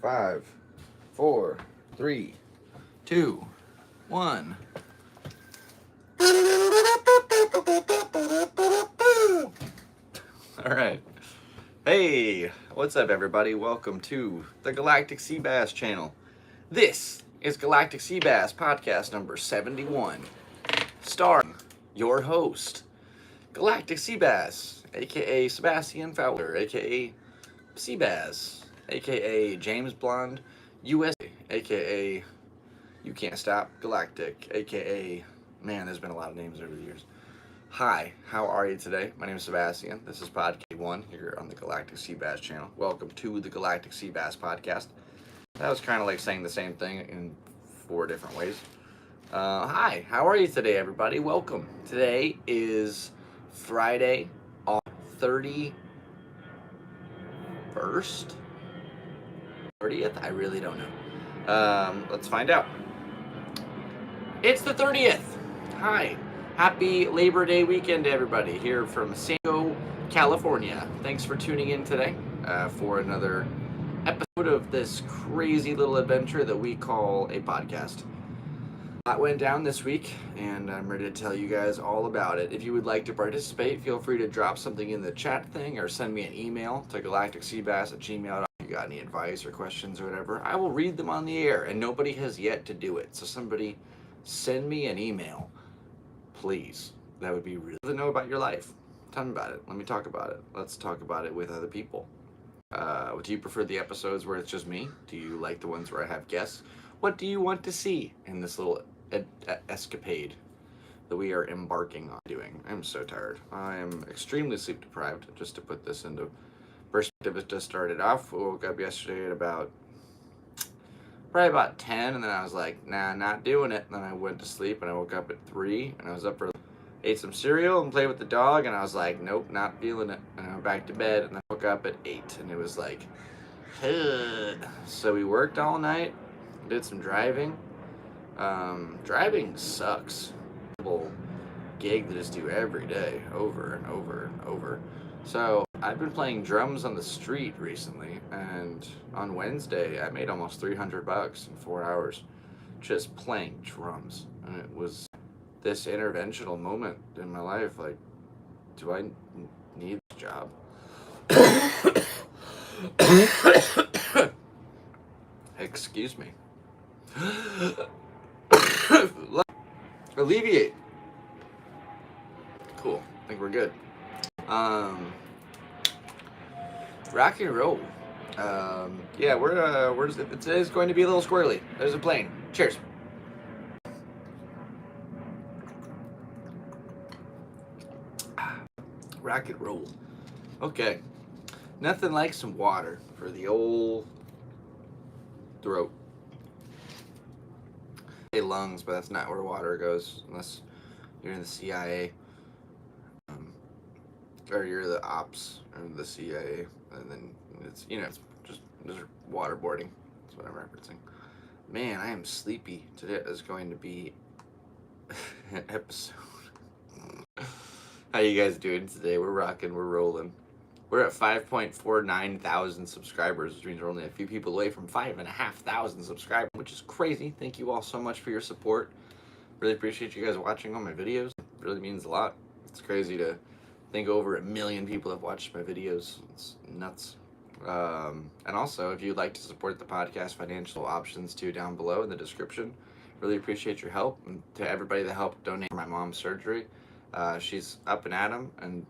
5, 4, 3, 2, 1. All right. Hey, what's up, everybody? Welcome to the Galactic Seabass channel. This is Galactic Seabass Podcast number 71, starring your host, Galactic Seabass, aka Sebastian Fowler, aka Seabass, aka James Blonde, USA, aka You Can't Stop Galactic, aka, man, there's been a lot of names over the years. Hi, how are you today? My name is Sebastian. This is Podcast 1 here on the Galactic Seabass channel. Welcome to the Galactic Seabass Podcast. That was kind of like saying the same thing in 4 different ways. Hi, how are you today, everybody? Welcome. Today is Friday, August 31st? 30th? I really don't know. Let's find out. It's the 30th. Hi. Happy Labor Day weekend, everybody, here from San Diego, California. Thanks for tuning in today for another episode of this crazy little adventure that we call a podcast. A lot went down this week, and I'm ready to tell you guys all about it. If you would like to participate, feel free to drop something in the chat thing or send me an email to galacticseabass@gmail.com. If you got any advice or questions or whatever, I will read them on the air, and nobody has yet to do it. So somebody send me an email. Please, that would be really to know about your life. Tell me about it. Let me talk about it. Let's talk about it with other people. Do you prefer the episodes where it's just me? Do you like the ones where I have guests? What do you want to see in this little escapade that we are embarking on doing? I'm so tired. I am extremely sleep deprived. Just to put this into perspective, it just started off. We woke up yesterday at probably about 10, and then I was like, nah, not doing it. And then I went to sleep, and I woke up at 3, and I was up early. Ate some cereal and played with the dog, and I was like, nope, not feeling it. And I went back to bed, and I woke up at 8, and it was like, ugh. So we worked all night, did some driving. Driving sucks. Gig to just do every day, over and over and over. So I've been playing drums on the street recently, and on Wednesday I made almost $300 in 4 hours just playing drums. And it was this interventional moment in my life, like, do I need this job? Excuse me. Alleviate. Cool, I think we're good. Rock and roll. Yeah, today's going to be a little squirrely. There's a plane. Cheers. Rock and roll. Okay. Nothing like some water for the old throat. Say lungs, but that's not where water goes unless you're in the CIA. Or you're the ops or the CIA, and then it's it's just waterboarding. That's what I'm referencing. Man, I am sleepy. Today is going to be an episode. How you guys doing today? We're rocking, we're rolling. We're at 5.49 thousand subscribers, which means we're only a few people away from 5,500 subscribers, which is crazy. Thank you all so much for your support. Really appreciate you guys watching all my videos. It really means a lot. It's crazy to think over 1 million people have watched my videos. It's nuts. And also, if you'd like to support the podcast, financial options too down below in the description. Really appreciate your help. And to everybody that helped donate for my mom's surgery, she's up and at 'em, and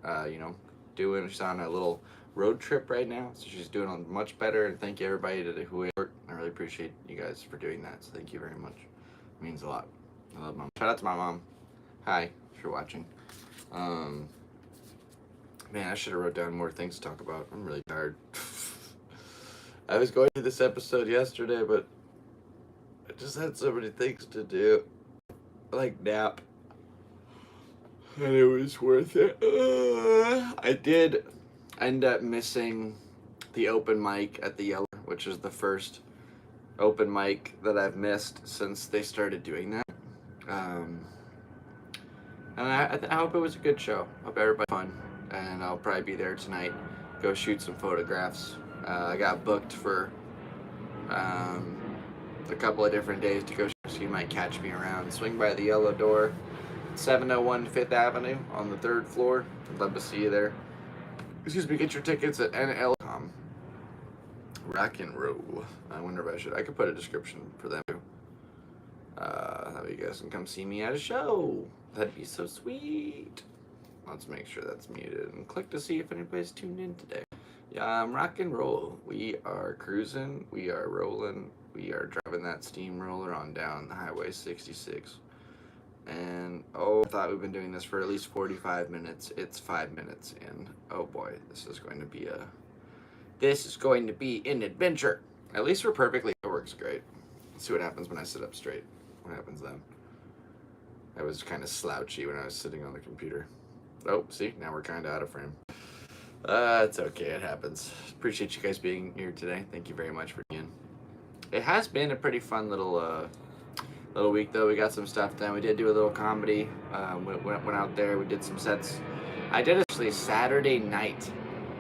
she's on a little road trip right now, so she's doing much better. And thank you everybody who worked. I really appreciate you guys for doing that. So thank you very much. It means a lot. I love mom. Shout out to my mom. Hi, if you're watching. Man, I should have wrote down more things to talk about. I'm really tired. I was going to this episode yesterday, but I just had so many things to do. Like nap. And it was worth it. I did end up missing the open mic at the Yellow, which is the first open mic that I've missed since they started doing that. And I hope it was a good show. Hope everybody had fun. And I'll probably be there tonight. Go shoot some photographs. I got booked for A couple of different days to go, so you might catch me around. Swing by the Yellow Door, 701 Fifth Avenue on the 3rd floor. I'd love to see you there. Excuse me, get your tickets at nl.com. Rock and roll. I wonder if I could put a description for them too. That way you guys can come see me at a show. That'd be so sweet. Let's make sure that's muted and click to see if anybody's tuned in today. Yeah, rock and roll. We are cruising. We are rolling. We are driving that steamroller on down the Highway 66. And, I thought we've been doing this for at least 45 minutes. It's 5 minutes in. Oh boy, this is going to be an adventure. At least we're perfectly, it works great. Let's see what happens when I sit up straight. What happens then? I was kind of slouchy when I was sitting on the computer. Oh, see, now we're kind of out of frame. It's okay, it happens. Appreciate you guys being here today. Thank you very much for being. It has been a pretty fun little week, though. We got some stuff done. We did do a little comedy. Went out there. We did some sets. I did actually Saturday night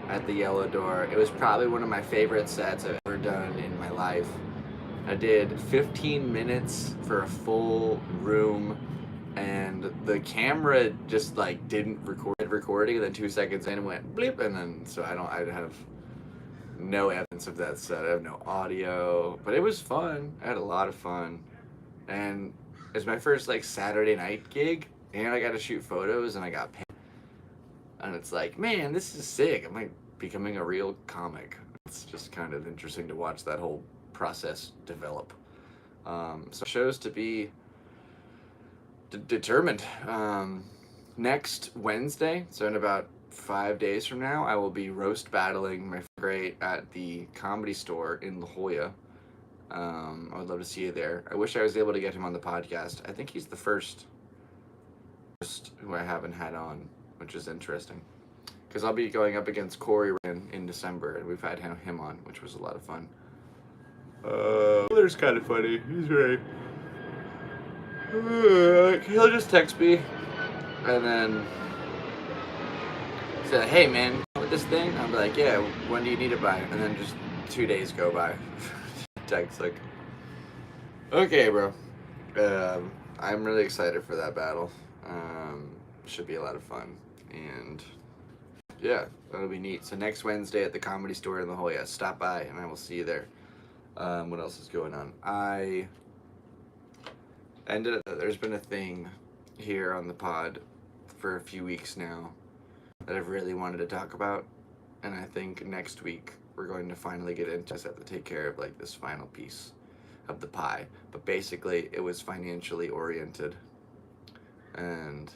at the Yellow Door. It was probably one of my favorite sets I've ever done in my life. I did 15 minutes for a full room, and the camera just didn't record recording, and then 2 seconds in it went bleep, and then so I have no evidence of that set. I have no audio, but it was fun. I had a lot of fun, and it's my first Saturday night gig, and I got to shoot photos, and I got paid. And it's man, this is sick. I'm becoming a real comic. It's just kind of interesting to watch that whole process develop. So shows to be determined. Next Wednesday, so in about 5 days from now, I will be roast battling my great at the Comedy Store in La Jolla. I would love to see you there. I wish I was able to get him on the podcast. I think he's the first who I haven't had on, which is interesting. Because I'll be going up against Corey in December, and we've had him on, which was a lot of fun. There's kind of funny. He's very... he'll just text me, and then say, hey man, with this thing? I'll be like, yeah, when do you need it by? And then just 2 days go by. Text okay bro. I'm really excited for that battle. Should be a lot of fun, and yeah, that'll be neat. So next Wednesday at the Comedy Store in La Jolla, stop by and I will see you there. What else is going on? There's been a thing here on the pod for a few weeks now that I've really wanted to talk about, and I think next week we're going to finally get into. I just have to take care of this final piece of the pie, but basically it was financially oriented, and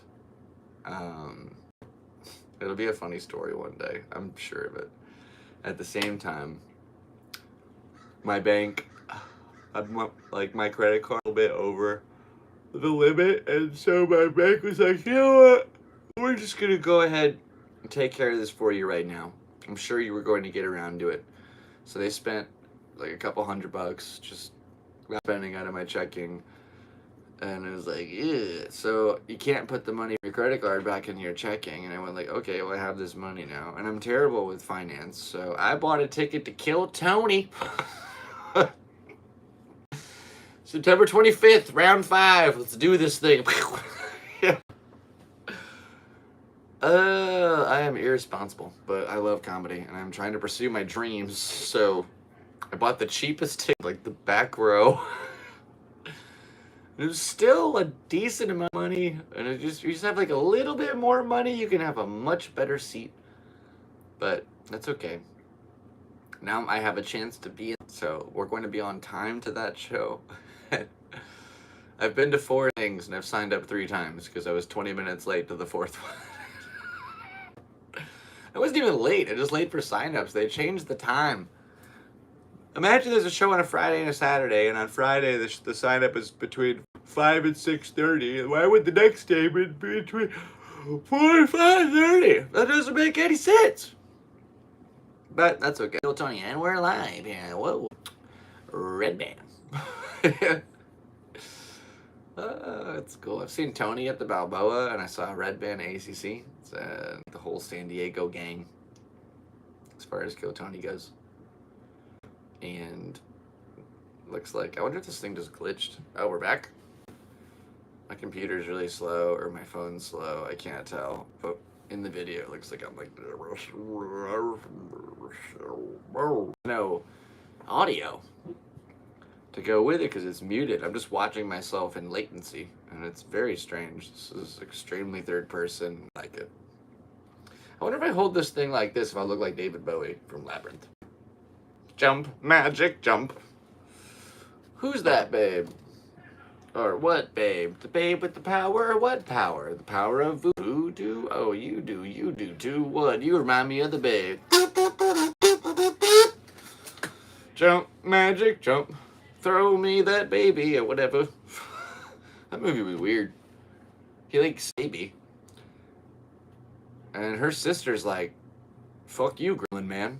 it'll be a funny story one day, I'm sure of it. At the same time, my bank, my credit card a little bit over the limit, and so my bank was like, you know what, we're just gonna go ahead and take care of this for you right now. I'm sure you were going to get around to it. So they spent a couple $100 just spending out of my checking, and it was yeah, so you can't put the money from your credit card back in your checking. And I went okay, well, I have this money now, and I'm terrible with finance, so I bought a ticket to kill Tony. September 25th, round 5. Let's do this thing. Yeah. I am irresponsible, but I love comedy, and I'm trying to pursue my dreams, so I bought the cheapest ticket, the back row. It was still a decent amount of money, and you just have a little bit more money, you can have a much better seat. But that's okay. Now I have a chance to be in, so we're going to be on time to that show. I've been to 4 things, and I've signed up 3 times because I was 20 minutes late to the 4th one. I wasn't even late. I just late for signups. They changed the time. Imagine there's a show on a Friday and a Saturday, and on Friday the signup is between 5 and 6:30. And why would the next day be between 4 and 5:30? That doesn't make any sense. But that's okay. Still Tony, and we're live here. Whoa, Red Band. It's cool. I've seen Tony at the Balboa, and I saw Red Band ACC. It's the whole San Diego gang, as far as Kill Tony goes. And looks like. I wonder if this thing just glitched. Oh, we're back. My computer's really slow, or my phone's slow. I can't tell. But in the video, it looks like I'm like... No audio to go with it because it's muted. I'm just watching myself in latency, and it's very strange. This is extremely third person. I like it. I wonder if I hold this thing like this, if I look like David Bowie from Labyrinth. Jump, magic, jump. Who's that babe? Or what babe? The babe with the power? What power? The power of voodoo? Oh, you do too. What? You remind me of the babe. Jump, magic, jump. Throw me that baby or whatever. That movie was weird. He likes baby. And her sister's like, fuck you, Gremlin man.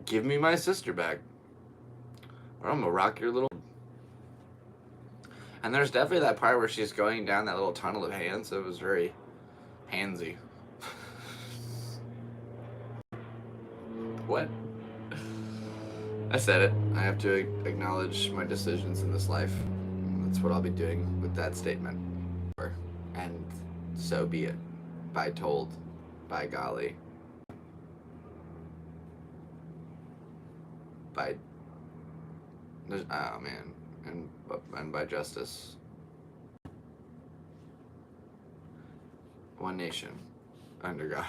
Give me my sister back, or I'm gonna rock your little... And there's definitely that part where she's going down that little tunnel of hands. It was very handsy. What? I said it. I have to acknowledge my decisions in this life. That's what I'll be doing with that statement. And so be it. By told. By golly. By... Oh, man. And by justice. One nation. Under God.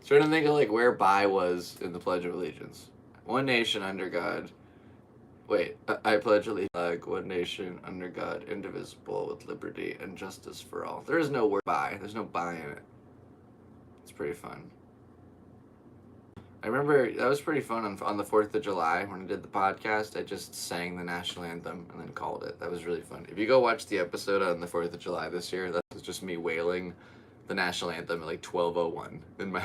Trying to think of like where by was in the Pledge of Allegiance. One nation under God. Wait, I pledge allegiance like one nation under God, indivisible, with liberty and justice for all. There is no word by. There's no by in it. It's pretty fun. I remember that was pretty fun on the 4th of July when I did the podcast. I just sang the national anthem and then called it. That was really fun. If you go watch the episode on the 4th of July this year, that was just me wailing the national anthem at like 12:01 in my...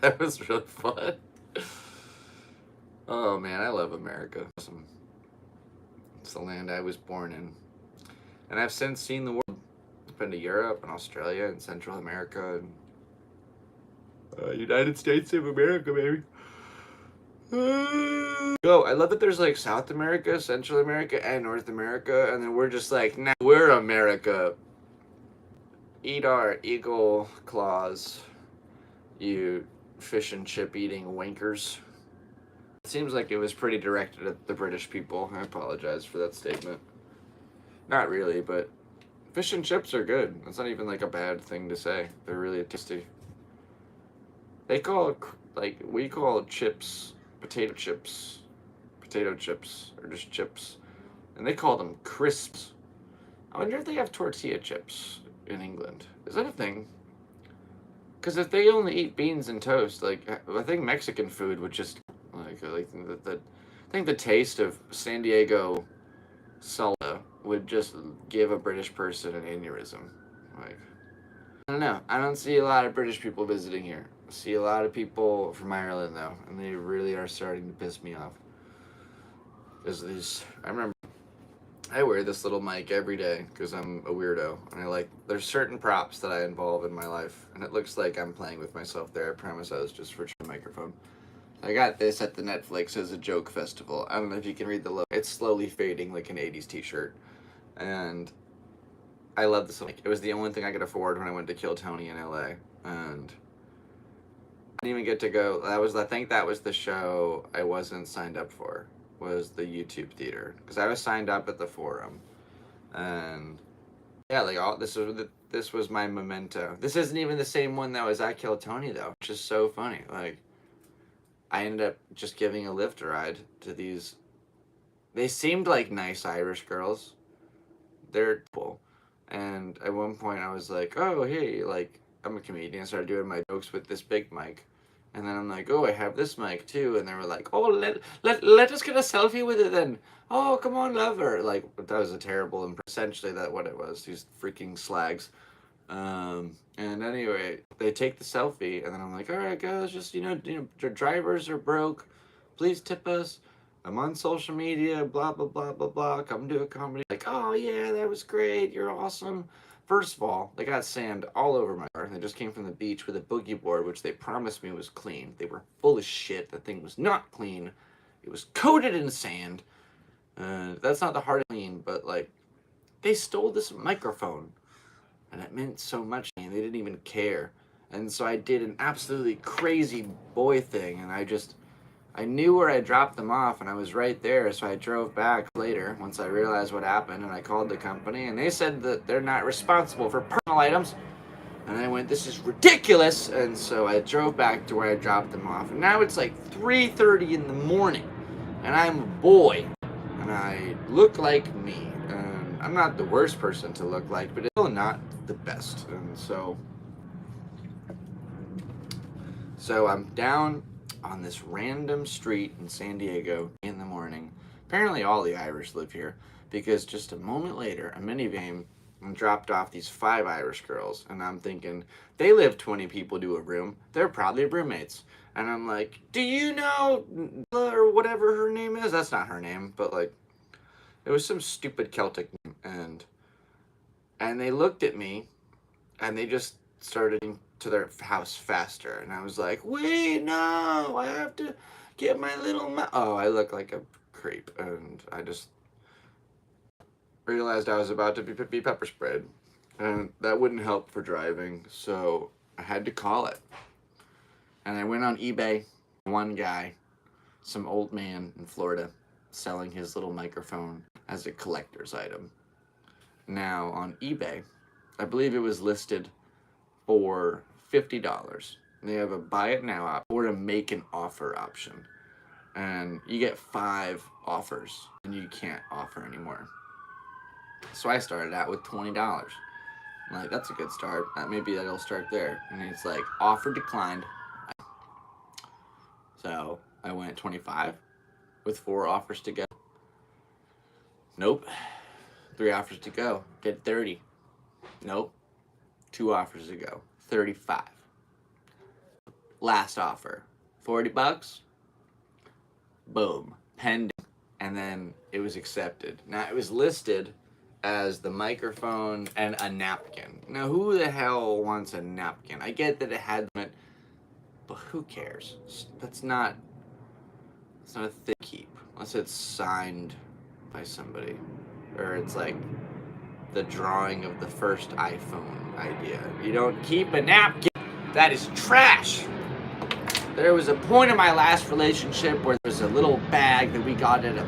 That was really fun. Oh man, I love America. It's the land I was born in. And I've since seen the world. I've been to Europe and Australia and Central America and United States of America, baby. Oh, I love that there's like South America, Central America, and North America, and then we're just like, nah, we're America. Eat our eagle claws, you fish and chip eating wankers. It seems like it was pretty directed at the British people. I apologize for that statement. Not really, but fish and chips are good. That's not even like a bad thing to say. They're really tasty. They call, like, we call chips, potato chips, or just chips. And they call them crisps. I wonder if they have tortilla chips in England. Is that a thing? Because if they only eat beans and toast, like, I think Mexican food would just, I think the taste of San Diego salsa would just give a British person an aneurysm. Like, I don't know. I don't see a lot of British people visiting here. I see a lot of people from Ireland, though, and they really are starting to piss me off. I remember I wear this little mic every day because I'm a weirdo, and there's certain props that I involve in my life, and it looks like I'm playing with myself there. I promise I was just for a microphone. I got this at the Netflix as a joke festival. I don't know if you can read the logo. It's slowly fading like an 80s t-shirt. And I love this. It was the only thing I could afford when I went to Kill Tony in LA. And I didn't even get to go. I think that was the show I wasn't signed up for, was the YouTube theater. Because I was signed up at the Forum. And yeah, like this was my memento. This isn't even the same one that was at Kill Tony though, which is so funny. Like, I ended up just giving a Lyft ride to these. They seemed like nice Irish girls. They're cool. And at one point I was like, oh, hey, like, I'm a comedian. I started doing my jokes with this big mic. And then I'm like, oh, I have this mic too. And they were like, oh, let us get a selfie with it then. Oh, come on, lover. Like, that was a terrible impression. Essentially, that's what it was. These freaking slags. And anyway, they take the selfie, and then I'm like, all right, guys, just, your drivers are broke. Please tip us. I'm on social media, blah, blah, blah, blah, blah. Come do a comedy. Like, oh, yeah, that was great. You're awesome. First of all, they got sand all over my car. They just came from the beach with a boogie board, which they promised me was clean. They were full of shit. The thing was not clean. It was coated in sand. That's not the hardest clean, but like, they stole this microphone, and it meant so much to me. They didn't even care. And so I did an absolutely crazy boy thing, and I knew where I dropped them off, and I was right there, so I drove back later once I realized what happened, and I called the company, and they said that they're not responsible for personal items. And I went, this is ridiculous, and so I drove back to where I dropped them off. And now it's like 3:30 in the morning, and I'm a boy, and I look like me. And I'm not the worst person to look like, but it's still not the best. And so I'm down on this random street in San Diego in the morning. Apparently all the Irish live here, because just a moment later, a minivan dropped off these 5 Irish girls, and I'm thinking, they live 20 people to a room. They're probably roommates. And I'm like, do you know, or whatever her name is? That's not her name, but like, it was some stupid Celtic name. And they looked at me, and they just started to their house faster. And I was like, wait, no, I have to get my little oh, I look like a creep. And I just realized I was about to be pepper sprayed, and that wouldn't help for driving, so I had to call it. And I went on eBay. One guy, some old man in Florida, selling his little microphone as a collector's item. Now on eBay, I believe it was listed for $50. They have a buy it now option or a make an offer option, and you get 5 offers, and you can't offer anymore. So I started out with $20. I'm like, that's a good start. Maybe that'll start there. And it's like, offer declined. So I went 25 with 4 offers to go. Nope. 3 offers to go. Get 30. Nope. 2 offers to go. 35. Last offer. $40. Boom. Pending. And then it was accepted. Now it was listed as the microphone and a napkin. Now, who the hell wants a napkin? I get that it had it, but who cares? That's not a thing to keep, unless it's signed by somebody, or it's like the drawing of the first iPhone idea. You don't keep a napkin. That is trash. There was a point in my last relationship where there was a little bag that we got at a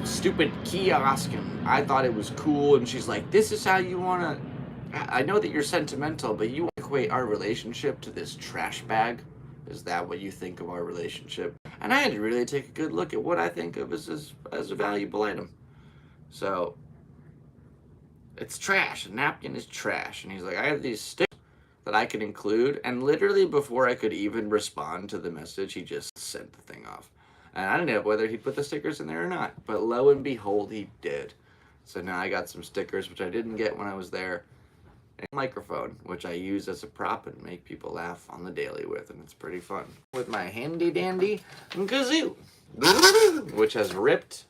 stupid kiosk, and I thought it was cool, and she's like, this is how you want to, I know that you're sentimental, but you equate our relationship to this trash bag? Is that what you think of our relationship? And I had to really take a good look at what I think of as a valuable item. So it's trash. A napkin is trash. And he's like, I have these stickers that I could include, and literally before I could even respond to the message, he just sent the thing off. And I didn't know whether he put the stickers in there or not, but lo and behold, he did. So now I got some stickers, which I didn't get when I was there, and a microphone, which I use as a prop and make people laugh on the daily with, and it's pretty fun. With my handy dandy kazoo, which has ripped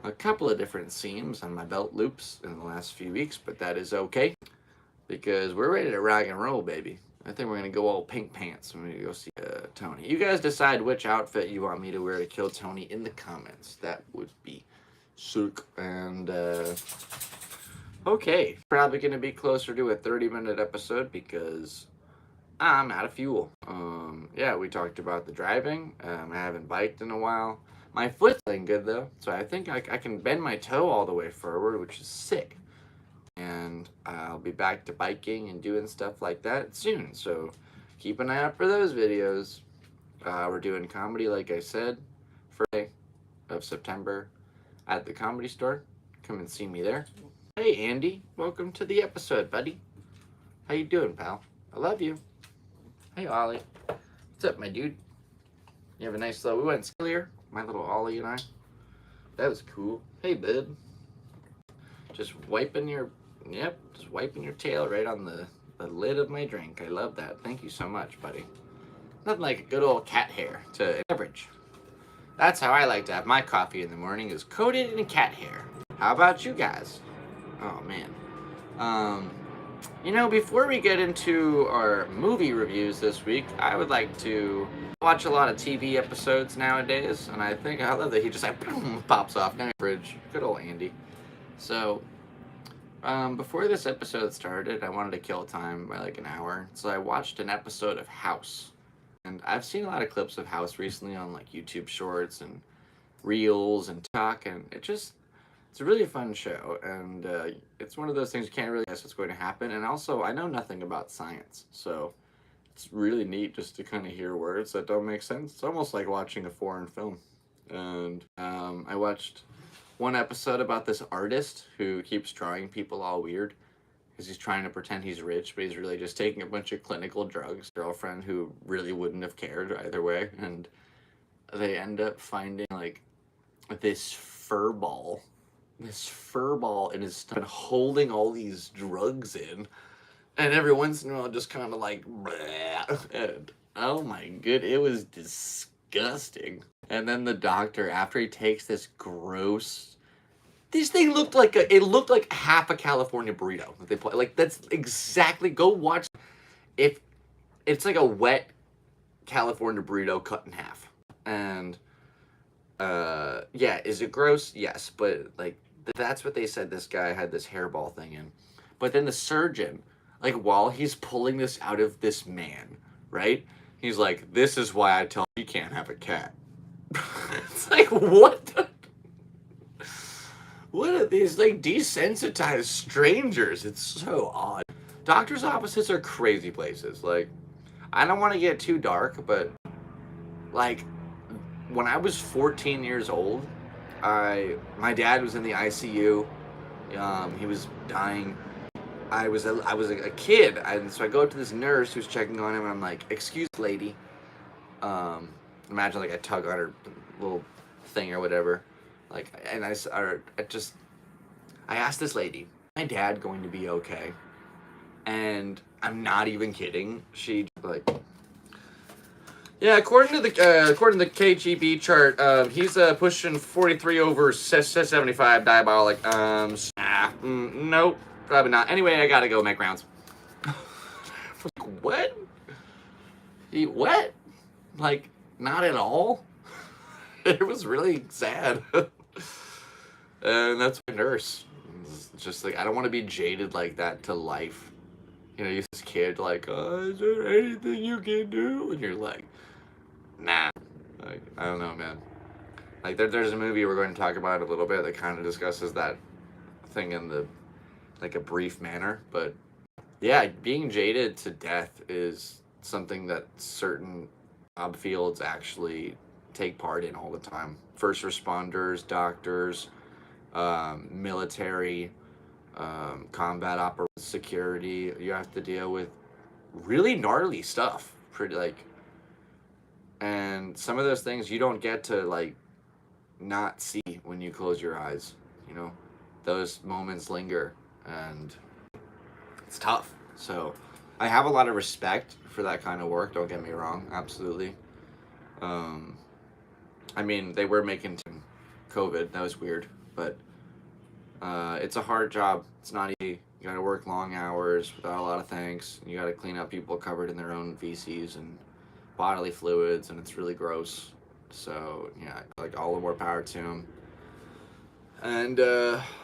a couple of different seams on my belt loops in the last few weeks, but that is okay, because we're ready to rock and roll, baby. I think we're going to go all pink pants when we go see Tony. You guys decide which outfit you want me to wear to kill Tony in the comments. That would be sick. And, okay. Probably going to be closer to a 30-minute episode because I'm out of fuel. Yeah, we talked about the driving. I haven't biked in a while. My foot's playing good, though, so I think I can bend my toe all the way forward, which is sick. And I'll be back to biking and doing stuff like that soon, so keep an eye out for those videos. We're doing comedy, like I said, Friday of September at the Comedy Store. Come and see me there. Hey, Andy, welcome to the episode, buddy. How you doing, pal? I love you. Hey, Ollie. What's up, my dude? You have a nice we went earlier, my little Ollie and I. That was cool. Hey, bud. Just wiping your tail right on the lid of my drink. I love that. Thank you so much, buddy. Nothing like a good old cat hair to beverage. That's how I like to have my coffee in the morning, is coated in cat hair. How about you guys? Oh, man. Before we get into our movie reviews this week, I would like to watch a lot of TV episodes nowadays, and I love that he just like boom, pops off down the fridge. Good old Andy. So, before this episode started, I wanted to kill time by like an hour, so I watched an episode of House. And I've seen a lot of clips of House recently on like YouTube Shorts and Reels and TikTok, and it's a really fun show, and it's one of those things you can't really guess what's going to happen. And also, I know nothing about science, so it's really neat just to kind of hear words that don't make sense. It's almost like watching a foreign film. And I watched one episode about this artist who keeps drawing people all weird because he's trying to pretend he's rich, but he's really just taking a bunch of clinical drugs. Girlfriend who really wouldn't have cared either way, and they end up finding like this fur ball in his stomach, holding all these drugs in, and every once in a while just kind of like bleh, and oh my good, it was disgusting. And then the doctor, after he takes this thing looked like half a California burrito that they play. Like, that's exactly, go watch. If it's like a wet California burrito cut in half. And yeah, is it gross? Yes, but like that's what they said this guy had this hairball thing in. But then the surgeon, like while he's pulling this out of this man, right? He's like, "This is why I tell you can't have a cat." It's like, what? What are these like desensitized strangers? It's so odd. Doctors' offices are crazy places. Like, I don't want to get too dark, but like when I was 14 years old, my dad was in the ICU. He was dying. I was a kid, and so I go up to this nurse who's checking on him, and I'm like, "Excuse me, lady." Imagine like I tug on her little thing or whatever, like, and I asked this lady, "My dad going to be okay?" And I'm not even kidding. She like, yeah, according to the KGB chart, he's pushing 43 over 75 diabolic. Nope, probably not. Anyway, I gotta go make rounds. What? What? Like, not at all? It was really sad. And that's my nurse. It's just like, I don't want to be jaded like that to life. You're this kid like, "Oh, is there anything you can do?" And you're like, nah. Like, I don't know, man. Like, there's a movie we're going to talk about a little bit that kind of discusses that thing in a brief manner. But yeah, being jaded to death is something that certain job fields actually take part in all the time. First responders, doctors, military, combat operations, security. You have to deal with really gnarly stuff. And some of those things you don't get to like not see when you close your eyes. Those moments linger, and it's tough. So I have a lot of respect for that kind of work, don't get me wrong, absolutely. I mean, they were making COVID, that was weird, but it's a hard job. It's not easy. You gotta work long hours without a lot of thanks. You gotta clean up people covered in their own feces and bodily fluids, and it's really gross. So yeah, like, all the more power to them. And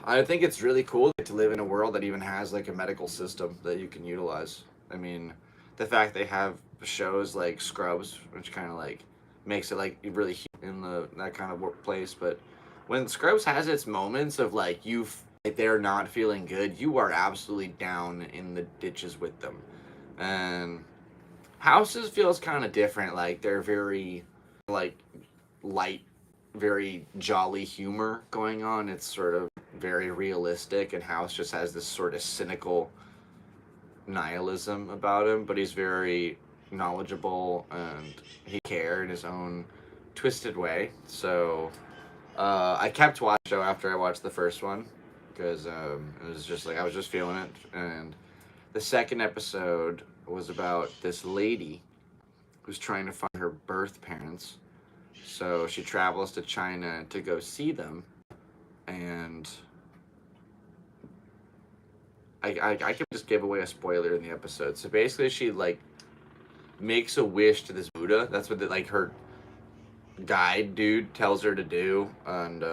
I think it's really cool to live in a world that even has like a medical system that you can utilize. I mean, the fact they have shows like Scrubs, which kind of like makes it like really in that kind of workplace. But when Scrubs has its moments of like they're not feeling good, you are absolutely down in the ditches with them. And Houses feels kind of different. Like, they're very like light, very jolly humor going on. It's sort of very realistic, and House just has this sort of cynical nihilism about him, but he's very knowledgeable and he cares in his own twisted way. So I kept watching the show after I watched the first one because it was just like I was just feeling it. And the second episode was about this lady who's trying to find her birth parents. So she travels to China to go see them, and I could just give away a spoiler in the episode. So basically, she like makes a wish to this Buddha. That's what her guide dude tells her to do, and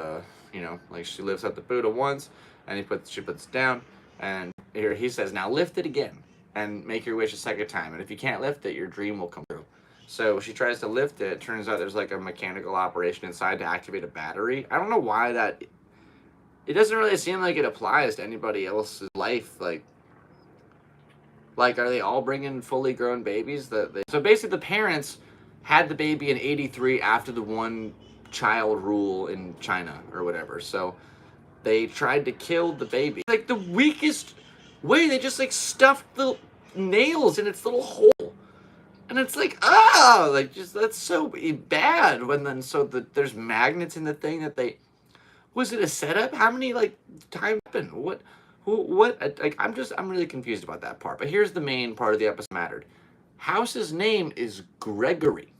like she lifts up the Buddha once, and she puts it down, and here he says, now lift it again, and make your wish a second time, and if you can't lift it, your dream will come true. So she tries to lift it. It turns out there's like a mechanical operation inside to activate a battery. I don't know why that. It doesn't really seem like it applies to anybody else's life. Like are they all bringing fully grown babies? So basically, the parents had the baby in '83 after the one-child rule in China or whatever. So they tried to kill the baby. Like the weakest way, they just like stuffed the nails in its little hole, and it's like that's so bad. There's magnets in the thing that they. Was it a setup? How many times happened? What? I'm really confused about that part. But here's the main part of the episode that mattered. House's name is Gregory.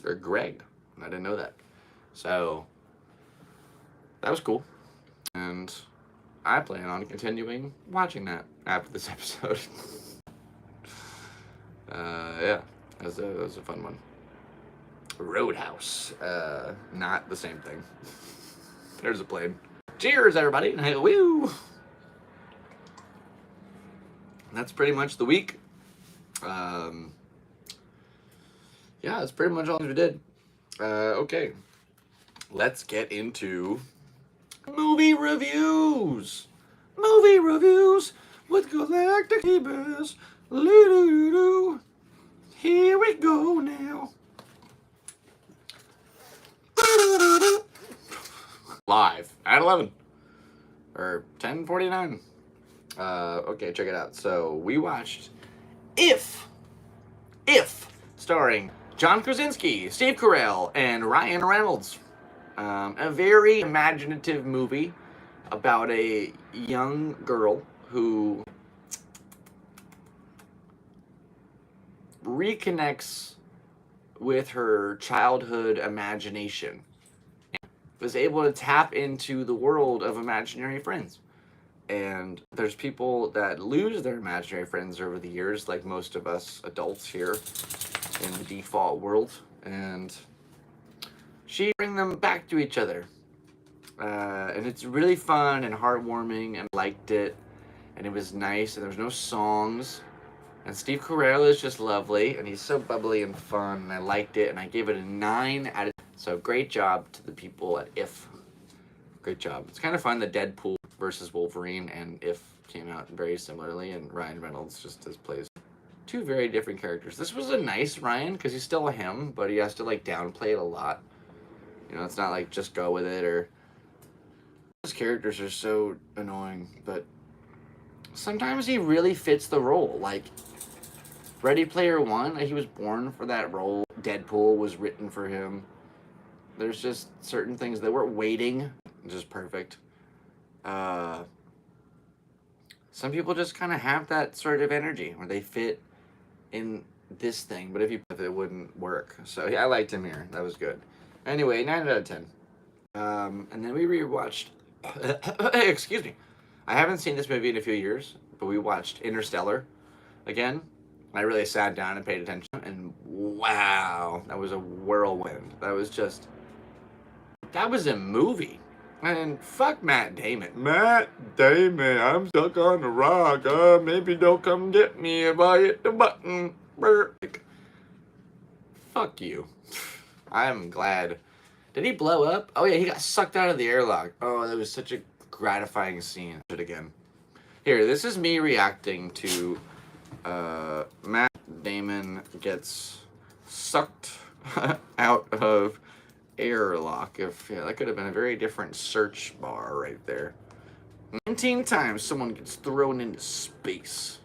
Or Greg. I didn't know that. So that was cool. And I plan on continuing watching that after this episode. Yeah. That was a fun one. Roadhouse. Not the same thing. There's a plane. Cheers, everybody. Woo! That's pretty much the week. Yeah, that's pretty much all we did. Okay. Let's get into movie reviews. Movie reviews with Galactic Seabass. Here we go now. Live at 11 or 10:49. Okay, check it out. So we watched If, starring John Krasinski, Steve Carell, and Ryan Reynolds. A very imaginative movie about a young girl who reconnects with her childhood imagination. Was able to tap into the world of imaginary friends. And there's people that lose their imaginary friends over the years, like most of us adults here in the default world. And she brings them back to each other. And it's really fun and heartwarming, and I liked it. And it was nice, and there was no songs. And Steve Carell is just lovely, and he's so bubbly and fun, and I liked it, and I gave it a 9 out of 10. So great job to the people at If. Great job. It's kind of fun. The Deadpool versus Wolverine and If came out very similarly, and Ryan Reynolds just plays two very different characters. This was a nice Ryan, because he's still him, but he has to downplay it a lot. It's not like just go with it, or his characters are so annoying, but sometimes he really fits the role. Like Ready Player One, he was born for that role. Deadpool was written for him. There's just certain things that were waiting, just perfect. Some people just kind of have that sort of energy where they fit in this thing, but if it wouldn't work. So yeah, I liked him here. That was good. Anyway, 9 out of 10. And then we rewatched. Excuse me. I haven't seen this movie in a few years, but we watched Interstellar again. I really sat down and paid attention, and wow, that was a whirlwind. That was a movie. And fuck Matt Damon. Matt Damon, I'm stuck on the rock. Maybe don't come get me if I hit the button. Fuck you. I'm glad. Did he blow up? Oh yeah, he got sucked out of the airlock. Oh, that was such a gratifying scene. Again. Here, this is me reacting to Matt Damon gets sucked out of airlock. That could have been a very different search bar right there. 19 times someone gets thrown into space.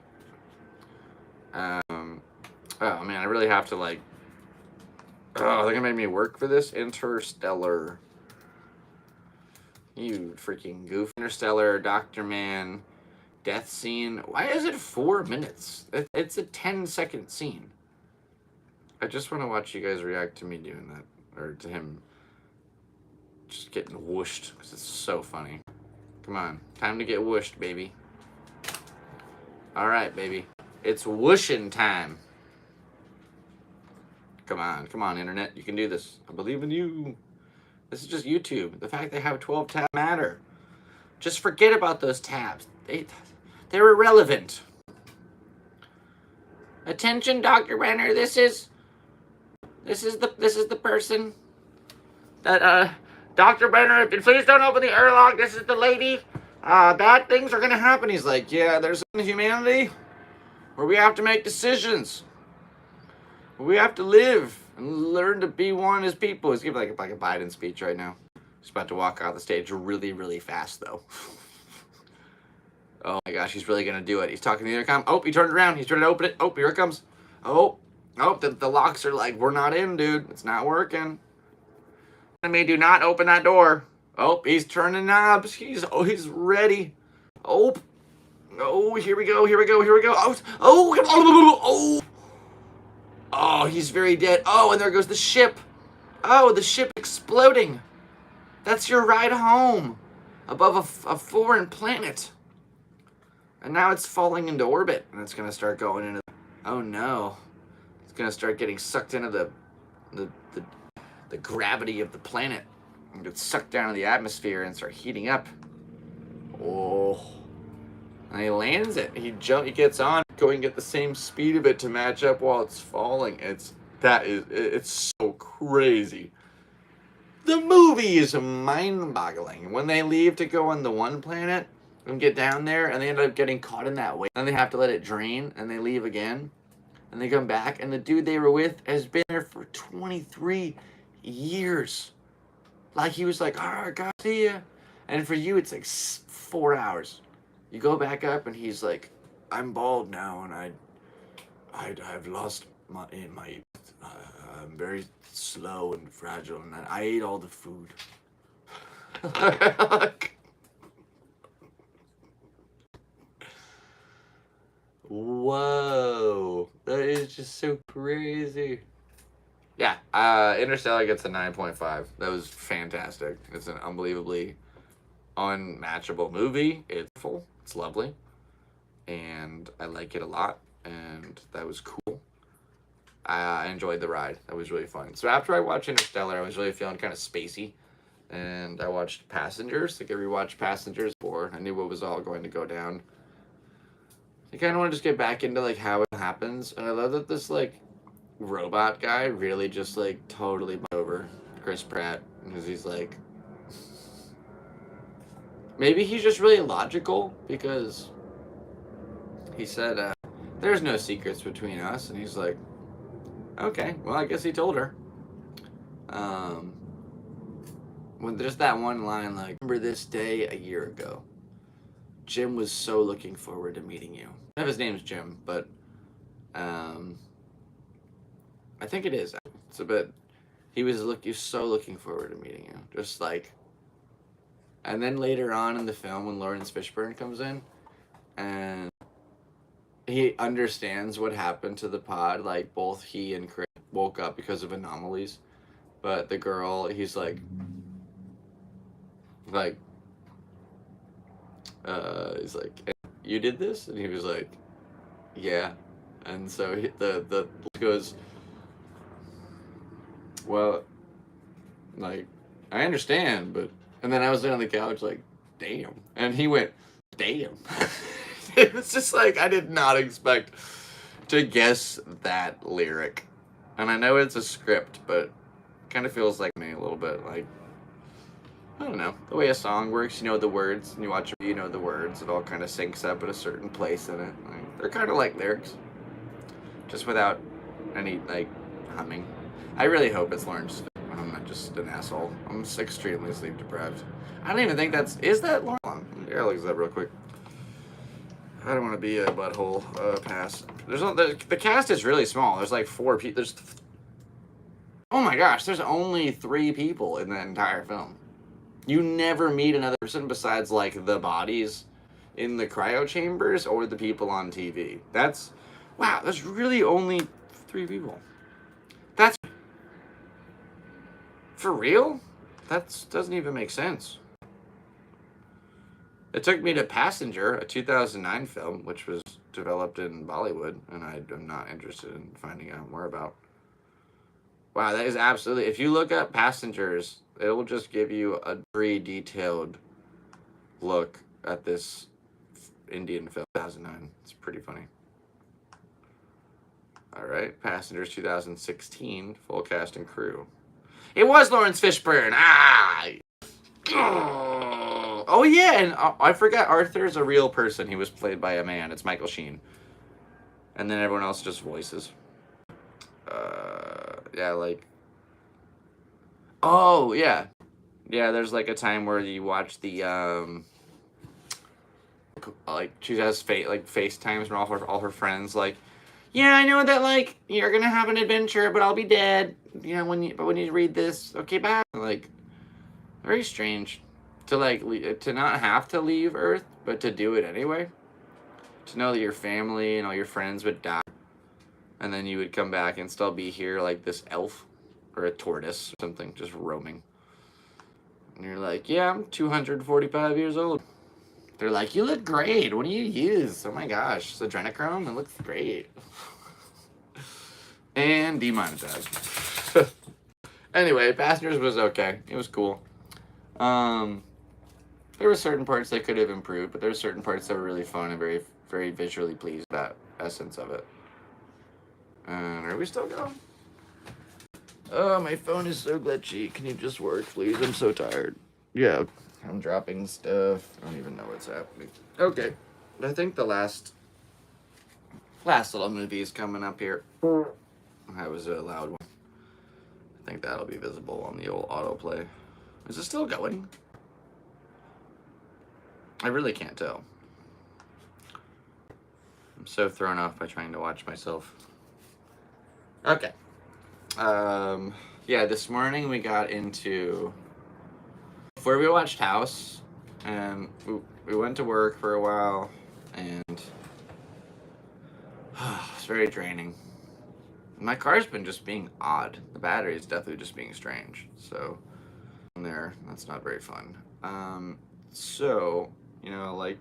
Oh man, I really have to they're gonna make me work for this. Interstellar. You freaking goof. Interstellar, Dr. Man, death scene. Why is it 4 minutes? It's a 10-second scene. I just want to watch you guys react to me doing that. Or to him just getting whooshed, because it's so funny. Come on. Time to get whooshed, baby. All right, baby. It's whooshing time. Come on, internet. You can do this. I believe in you. This is just YouTube. The fact they have 12 tabs matter. Just forget about those tabs. They're irrelevant. Attention, Dr. Renner. This is the person that Dr. Renner, please don't open the airlock. This is the lady. Bad things are gonna happen. He's like, yeah, there's humanity where we have to make decisions. We have to live and learn to be one as people. He's giving like a Biden speech right now. He's about to walk out the stage really, really fast, though. Oh my gosh, he's really gonna do it. He's talking to the intercom. Oh, he turned around. He's trying to open it. Oh, here it comes. Oh, the locks are like, we're not in, dude. It's not working. Enemy, do not open that door. Oh, he's turning knobs. He's ready. Oh, here we go. Oh, he's very dead. Oh, and there goes the ship. Oh, the ship exploding. That's your ride home above a foreign planet. And now it's falling into orbit, and it's going to start going into... Oh, no. It's going to start getting sucked into the gravity of the planet. And get sucked down in the atmosphere and start heating up. Oh. And he lands it. He gets on, going at the same speed of it to match up while it's falling. It's so crazy. The movie is mind-boggling. When they leave to go on the one planet and get down there, and they end up getting caught in that wave, then they have to let it drain, and they leave again, and they come back, and the dude they were with has been there for 23 years. Like, he was like, all right, God, see ya. And for you, it's like 4 hours. You go back up, and he's like, I'm bald now, and I've lost I'm very slow and fragile, and I ate all the food. Whoa, that is just so crazy. Yeah, Interstellar gets a 9.5. That was fantastic. It's an unbelievably unmatchable movie. It's full. It's lovely. And I like it a lot. And that was cool. I enjoyed the ride. That was really fun. So after I watched Interstellar, I was really feeling kind of spacey. And I watched Passengers. Like I rewatched Passengers before. I knew what was all going to go down. I kind of want to just get back into like how it happens. And I love that this like robot guy really just like totally over Chris Pratt. Because he's like... Maybe he's just really logical because he said, there's no secrets between us. And he's like, okay, well, I guess he told her. When there's that one line, like, remember this day a year ago. Jim was so looking forward to meeting you. I know his name's Jim, but I think it is. It's a bit, he was so looking forward to meeting you. Just like, and then later on in the film when Lawrence Fishburne comes in and he understands what happened to the pod, like both he and Chris woke up because of anomalies, but the girl, he's like, he's like, you did this? And he was like, yeah. And so the goes, well, like, I understand, but, and then I was there on the couch like, damn. And he went, damn. It was just like, I did not expect to guess that lyric. And I know it's a script, but it kind of feels like me a little bit. Like, I don't know. The way a song works, you know the words. And you watch it, you know the words. It all kind of syncs up at a certain place in it. Like, they're kind of like lyrics. Just without any, like, humming. I really hope it's Lawrence. I'm not just an asshole. I'm extremely sleep deprived. I don't even think that's... Is that Lawrence? Here, I'll look that real quick. I don't want to be a butthole. Pass. The cast is really small. There's like 4 people. Oh my gosh, there's only 3 people in the entire film. You never meet another person besides like the bodies in the cryo chambers or the people on TV. Wow, there's really only 3 people. That's for real? That doesn't even make sense. It took me to Passenger, a 2009 film, which was developed in Bollywood, and I'm not interested in finding out more about. Wow, that is absolutely... If you look up Passengers, it will just give you a very detailed look at this Indian film, 2009. It's pretty funny. All right, Passengers 2016, full cast and crew. It was Lawrence Fishburne. Oh yeah, and I forgot Arthur's a real person. He was played by a man. It's Michael Sheen. And then everyone else just voices. Yeah, like... Oh, yeah. Yeah, there's like a time where you watch the, like, she has FaceTimes from all her friends, like, yeah, I know that, like, you're gonna have an adventure, but I'll be dead, you know, when you read this, okay, bye. Like, very strange to, like, to not have to leave Earth, but to do it anyway. To know that your family and all your friends would die, and then you would come back and still be here like this elf, or a tortoise, or something, just roaming. And you're like, yeah, I'm 245 years old. They're like, you look great. What do you use? Oh my gosh, it's adrenochrome. It looks great. And demonetized. Anyway, Passengers was okay. It was cool. There were certain parts that could have improved, but there were certain parts that were really fun and very, very visually pleased with that essence of it. Are we still going? Oh, my phone is so glitchy. Can you just work, please? I'm so tired. Yeah, I'm dropping stuff. I don't even know what's happening. Okay, I think the last little movie is coming up here. That was a loud one. I think that'll be visible on the old autoplay. Is it still going? I really can't tell. I'm so thrown off by trying to watch myself. Okay. Yeah, this morning we got into... Before we watched House, and we went to work for a while, and it's very draining. My car's been just being odd. The battery is definitely just being strange. So, that's not very fun. So, you know, like,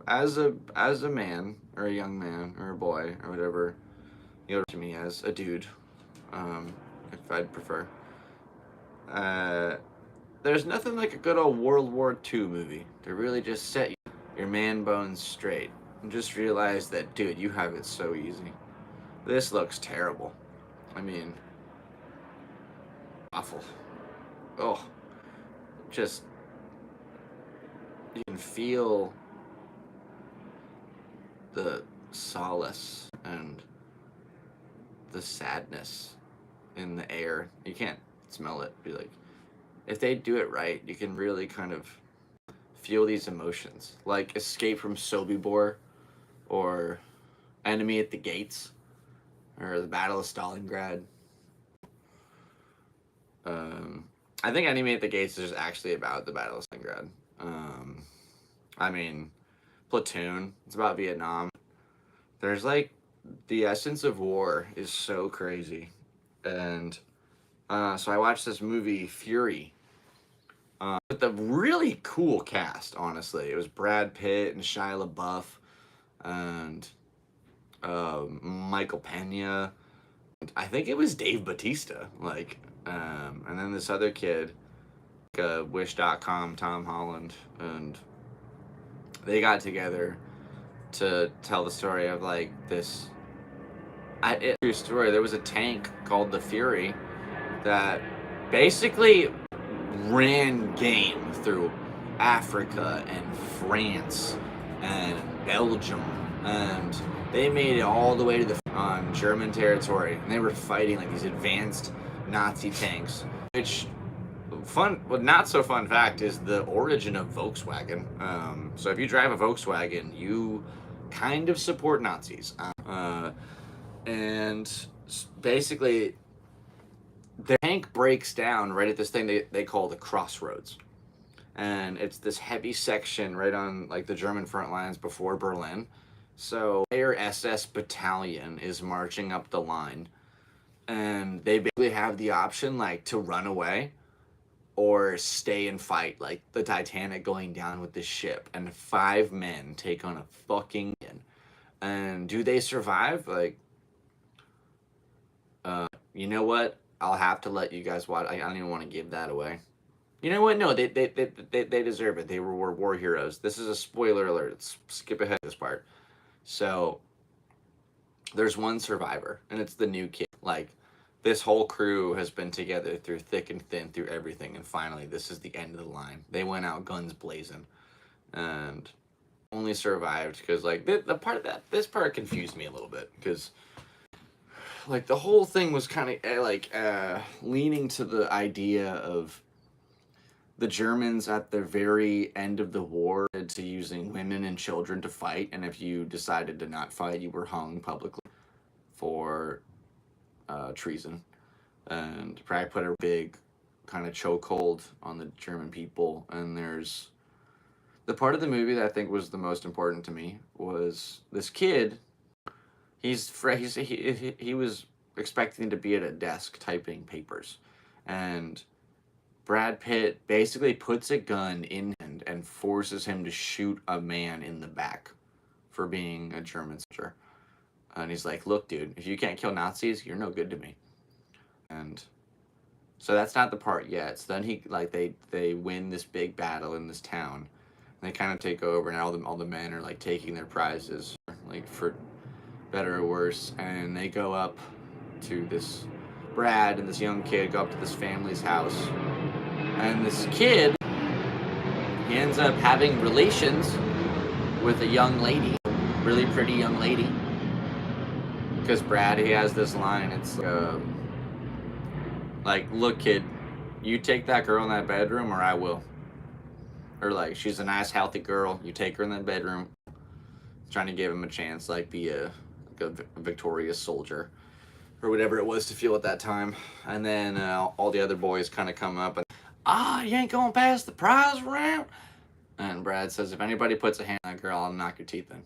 as a man, or a young man, or a boy, or whatever, you know, to me as a dude, if I'd prefer. There's nothing like a good old World War II movie to really just set your man bones straight and just realize that, dude, you have it so easy. This looks terrible. I mean, awful. Oh, just, you can feel the solace and the sadness in the air. You can't smell it. Be like, if they do it right, you can really kind of feel these emotions, like Escape from Sobibor, or Enemy at the Gates, or the Battle of Stalingrad. I think Enemy at the Gates is actually about the Battle of Stalingrad. I mean, Platoon, it's about Vietnam. There's like, the essence of war is so crazy. And so I watched this movie, Fury, with a really cool cast, honestly. It was Brad Pitt and Shia LaBeouf and Michael Pena. I think it was Dave Bautista, like, and then this other kid, Wish.com, Tom Holland, and they got together to tell the story of, like, this true story. There was a tank called the Fury that basically ran game through Africa and France and Belgium, and they made it all the way to on German territory, and they were fighting like these advanced Nazi tanks. Which, not so fun fact is the origin of Volkswagen. So if you drive a Volkswagen, you kind of support Nazis. And basically, the tank breaks down right at this thing they call the crossroads. And it's this heavy section right on, like, the German front lines before Berlin. So their SS battalion is marching up the line, and they basically have the option, like, to run away or stay and fight, like the Titanic going down with this ship. And 5 men take on a fucking And do they survive? Like, you know what? I'll have to let you guys watch. I don't even want to give that away. You know what? No, they deserve it. They were war heroes. This is a spoiler alert. Let's skip ahead this part. So there's one survivor, and it's the new kid. Like, this whole crew has been together through thick and thin, through everything, and finally, this is the end of the line. They went out guns blazing, and only survived because, like, the part that this part confused me a little bit because, like, the whole thing was kind of leaning to the idea of the Germans at the very end of the war to using women and children to fight, and if you decided to not fight, you were hung publicly for treason, and probably put a big kind of chokehold on the German people. And there's the part of the movie that I think was the most important to me was this kid. He was expecting to be at a desk typing papers, and Brad Pitt basically puts a gun in him and forces him to shoot a man in the back for being a German soldier. And he's like, look, dude, if you can't kill Nazis, you're no good to me. And so that's not the part yet. So then they win this big battle in this town. And they kind of take over, and all the men are like taking their prizes, like for better or worse. And they go up to this Brad and this young kid go up to this family's house. And this kid, he ends up having relations with a young lady, really pretty young lady. Because Brad, he has this line, it's like, look, kid, you take that girl in that bedroom or I will. Or like, she's a nice, healthy girl, you take her in that bedroom. Trying to give him a chance, like, be a victorious soldier. Or whatever it was to feel at that time. And then all the other boys kind of come up and, you ain't going past the prize round? And Brad says, if anybody puts a hand on that girl, I'll knock your teeth in.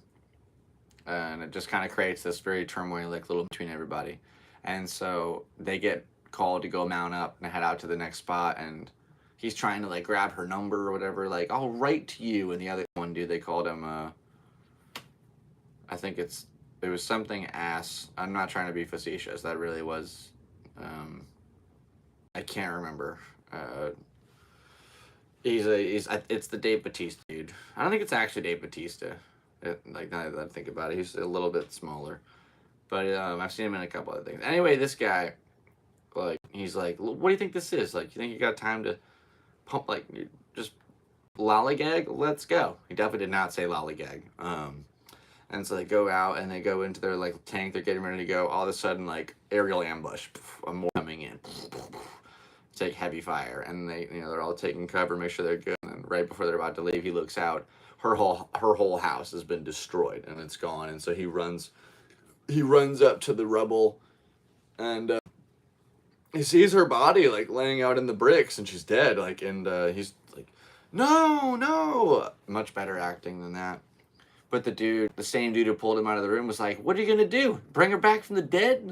And it just kind of creates this very turmoil, like, little between everybody. And so they get called to go mount up and head out to the next spot, and he's trying to, like, grab her number or whatever, like, I'll write to you. And the other one dude, they called him, I think it was something ass. I'm not trying to be facetious. That really was, I can't remember. It's the Dave Bautista dude. I don't think it's actually Dave Bautista. Like, now that I think about it, he's a little bit smaller. But I've seen him in a couple other things. Anyway, this guy, like, he's like, what do you think this is? Like, you think you got time to pump, like, just lollygag? Let's go. He definitely did not say lollygag. And so they go out and they go into their, like, tank. They're getting ready to go. All of a sudden, like, aerial ambush. More coming in. Take heavy fire. And they, they're all taking cover, make sure they're good. And right before they're about to leave, he looks out. Her whole house has been destroyed and it's gone. And so he runs up to the rubble, and he sees her body, like, laying out in the bricks, and she's dead. Like, and he's like, no, much better acting than that. But the same dude who pulled him out of the room was like, what are you gonna do? Bring her back from the dead?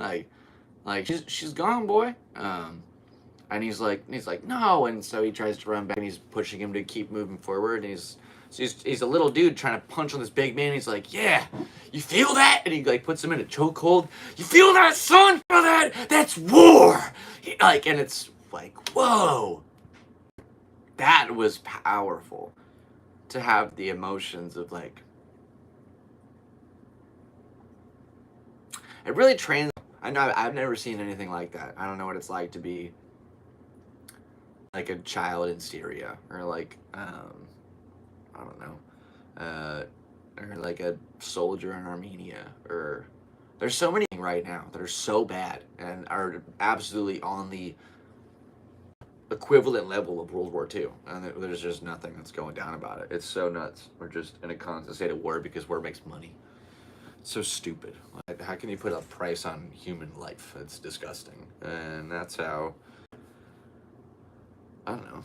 Like she's gone, boy. And he's like, no. And so he tries to run back, and he's pushing him to keep moving forward. And he's a little dude trying to punch on this big man. He's like, yeah, you feel that? And he, like, puts him in a chokehold. You feel that, son? Feel that? That's war. And it's like, whoa. That was powerful to have the emotions of, like, it really I know I've never seen anything like that. I don't know what it's like to be like a child in Syria, or like, I don't know, or like a soldier in Armenia, or there's so many right now that are so bad and are absolutely on the equivalent level of World War II, and there's just nothing that's going down about it. It's so nuts. We're just in a constant state of war because war makes money. It's so stupid. Like, how can you put a price on human life? It's disgusting. And that's how, I don't know.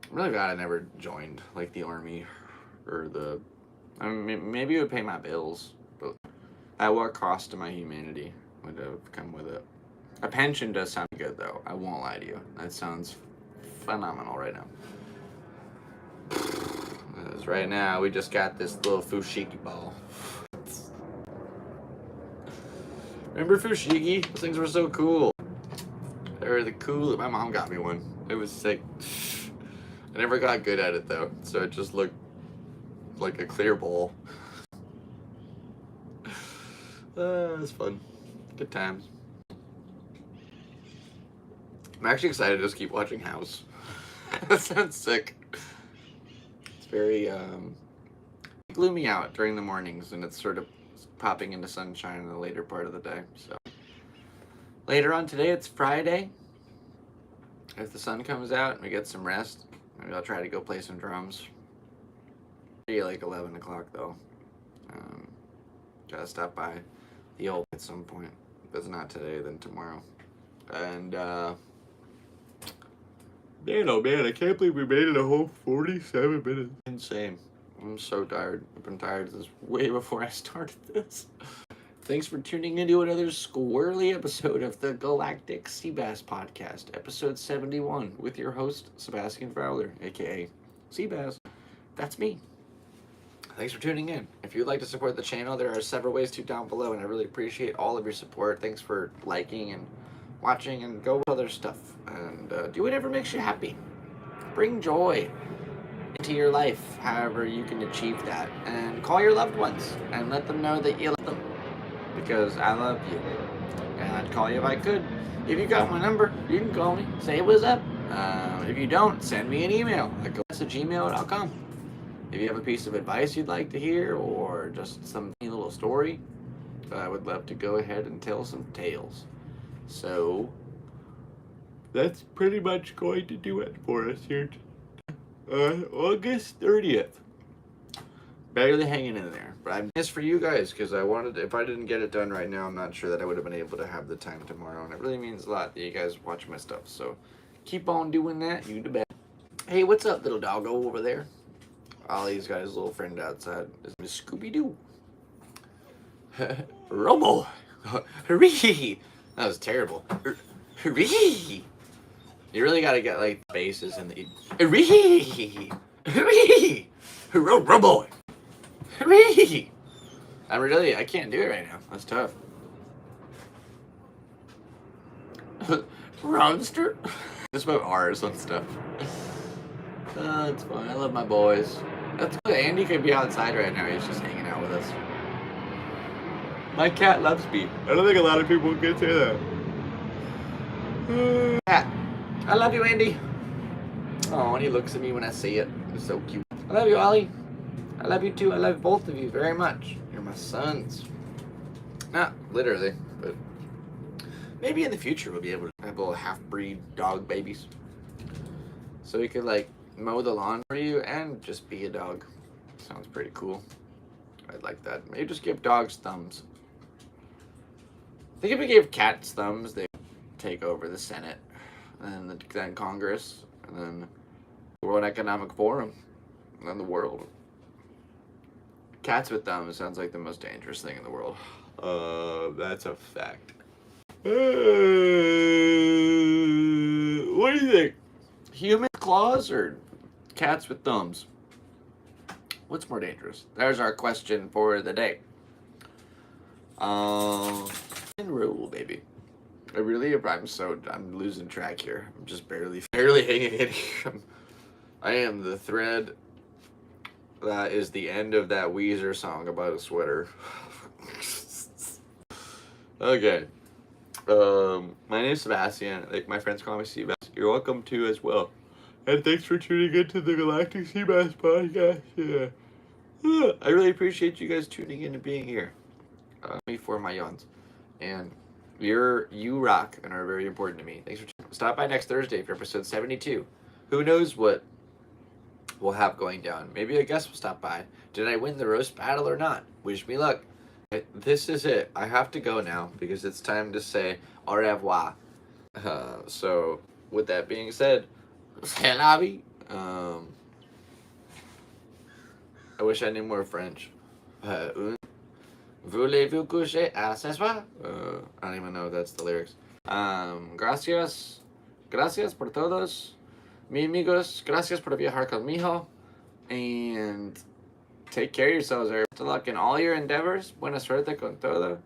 I'm really glad I never joined, like, the army or I mean, maybe it would pay my bills, but at what cost to my humanity would have come with it? A pension does sound good, though. I won't lie to you. That sounds phenomenal right now. Because right now, we just got this little fushigi ball. Remember fushigi? Those things were so cool. They were the coolest. My mom got me one. It was sick. I never got good at it though, so it just looked like a clear bowl. It was fun. Good times. I'm actually excited to just keep watching House. That sounds sick. It's very gloomy out during the mornings, and it's sort of popping into sunshine in the later part of the day. So later on today, it's Friday. If the sun comes out and we get some rest, maybe I'll try to go play some drums. Maybe like 11 o'clock though. Gotta stop by the old at some point. If it's not today, then tomorrow. And man, oh man, I can't believe we made it a whole 47 minutes. Insane. I'm so tired. I've been tired since way before I started this. Thanks for tuning into another squirrely episode of the Galactic Seabass Podcast, episode 71, with your host, Sebastian Fowler, aka Seabass. That's me. Thanks for tuning in. If you'd like to support the channel, there are several ways to down below, and I really appreciate all of your support. Thanks for liking and watching, and go with other stuff. And do whatever makes you happy. Bring joy into your life, however you can achieve that. And call your loved ones and let them know that you love them. Because I love you. And I'd call you if I could. If you got my number, you can call me. Say what's up. If you don't, send me an email at gmail.com. If you have a piece of advice you'd like to hear, or just some little story, I would love to go ahead and tell some tales. So, that's pretty much going to do it for us here. August 30th. Barely hanging in there. But I'm pissed for you guys, because I wanted, if I didn't get it done right now, I'm not sure that I would have been able to have the time tomorrow. And it really means a lot that you guys watch my stuff. So, keep on doing that. You the best. Hey, what's up, little doggo over there? Ollie's got his little friend outside. His name is Scooby-Doo. Robo! Hurry! That was terrible. Hurry! You really gotta get, like, the basses and the... Hurry! Hurry! Robo! Hurry! I can't do it right now. That's tough. Ronster? Just about R's and stuff. It's fine. I love my boys. That's good. Andy could be outside right now. He's just hanging out with us. My cat loves me. I don't think a lot of people can say that. Cat. I love you, Andy. Oh, and he looks at me when I say it. It's so cute. I love you, Ollie. I love you too. I love both of you very much. You're my sons. Not literally, but maybe in the future we'll be able to have little half-breed dog babies. So we could, like, mow the lawn for you and just be a dog. Sounds pretty cool. I'd like that. Maybe just give dogs thumbs. I think if we gave cats thumbs, they would take over the Senate, and then Congress, and then the World Economic Forum, and then the world. Cats with thumbs sounds like the most dangerous thing in the world. That's a fact. What do you think? Human claws or cats with thumbs? What's more dangerous? There's our question for the day. Rule, baby. I'm losing track here. I'm just barely hanging in here. I am the thread that is the end of that Weezer song about a sweater. Okay. My name is Sebastian. Like my friends call me Seabass. You're welcome to as well. And thanks for tuning in to the Galactic Seabass Podcast. Yeah. I really appreciate you guys tuning in and being here. Me for my yawns. And you rock and are very important to me. Thanks for tuning in. Stop by next Thursday for episode 72. Who knows what we'll have going down. Maybe a guest will stop by. Did I win the roast battle or not? Wish me luck. This is it. I have to go now because it's time to say au revoir. So, with that being said, c'est la vie. I wish I knew more French. Voulez-vous coucher à ce soir? I don't even know if that's the lyrics. Gracias. Gracias por todos. Mi amigos, gracias por viajar conmigo. And take care of yourselves, everybody. Good luck in all your endeavors. Buena suerte con todo.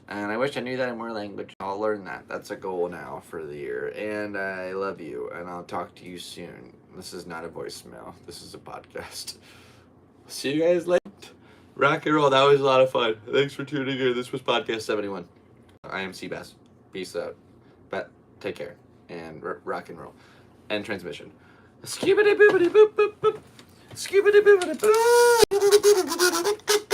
And I wish I knew that in more language. I'll learn that. That's a goal now for the year. And I love you, and I'll talk to you soon. This is not a voicemail. This is a podcast. See you guys later. Rock and roll. That was a lot of fun. Thanks for tuning in. This was Podcast 71. I am Seabass. Peace out. But take care. And rock and roll. End transmission. Skibidi boobity boop boop boop. Skibidi boobity boop.